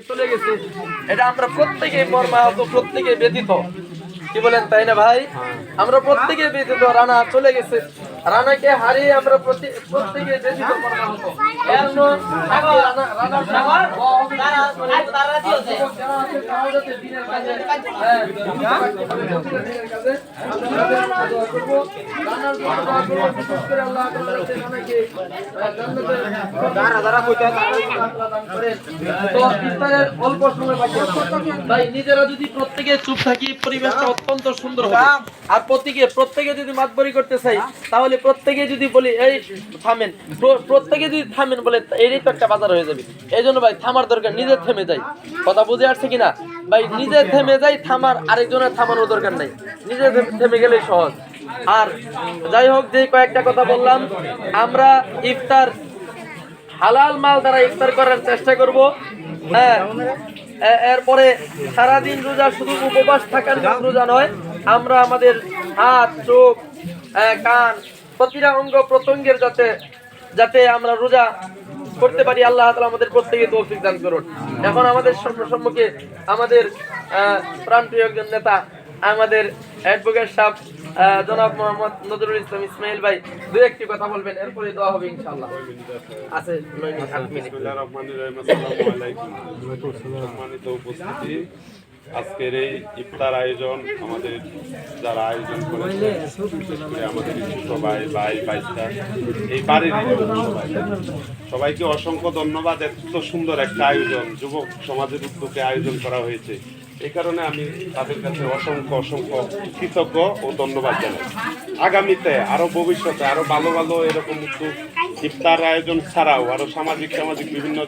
চলে গেছে, এটা আমরা প্রত্যেকেই মর্মাহত, প্রত্যেকেই ব্যথিত। কি বলেন, তাই না ভাই? আমরা প্রত্যেকে ব্যথিত। রানা চলে গেছে, রানাকে হারিয়ে আমরা প্রত্যেকে ব্যথিত, মর্মাহত। ভাই নিজেরা যদি প্রত্যেকে চুপ থাকি, পরিবেশটা অত্যন্ত সুন্দর হবে। আর প্রত্যেকে যদি মাতবরি করতে চাই, তাহলে প্রত্যেকে যদি বলি এই থামেন, প্রত্যেকে যদি থামেন বলে, এরই তো একটা বাজার হয়ে যাবে। এই জন্য ভাই থামার দরকার, নিজে থেমে যাই। কথা বুঝে আসছে কিনা ভাই? নিজে থেমে যাই, থামার আরেকজনের থামানোর দরকার নাই, নিজে থেমে গেলেই সহজ। আর যাই হোক, যে কয়েকটা কথা বললাম, আমরা ইফতার হালাল মাল দ্বারা ইফতার করার চেষ্টা করব। হ্যাঁ, এরপরে সারাদিন রোজা শুধু উপবাস থাকার রোজা নয়, আমরা আমাদের হাত, চোখ, কান, প্রতিটা অঙ্গ প্রত্যঙ্গের যাতে আমরা রোজা করতে পারি। আল্লাহ তাআলা আমাদের প্রত্যেকে তৌফিক দান করুন। এখন আমাদের সম্মুখে আমাদের প্রাণপ্রিয় একজন নেতা, আমাদের অ্যাডভোকেট সাহেব জনাব মোহাম্মদ নজরুল ইসলাম ইসমাইল ভাই দু একটি কথা বলবেন, এরপরে দোয়া হবে ইনশাআল্লাহ। আছে 9 মিনিট। বিসমিল্লাহির রহমানির রহিম। আসসালামু আলাইকুম। সম্মানিত উপস্থিতি, আজকের এই ইফতার আয়োজন আমাদের যারা আয়োজন করেছে, আমাদের ছোট ভাই ভাইস্তা, এই বাড়ির সবাইকে অসংখ্য ধন্যবাদ। এত সুন্দর একটা আয়োজন যুবক সমাজের উদ্যোগে আয়োজন করা হয়েছে, এই কারণে আমি তাদের কাছে অসংখ্য কৃতজ্ঞ ও ধন্যবাদ জানাই। আগামীতে আরো ভবিষ্যতে আরো ভালো ভালো এরকম উদ্যোগ, ইফতার আয়োজন ছাড়াও আরো সামাজিক বিভিন্ন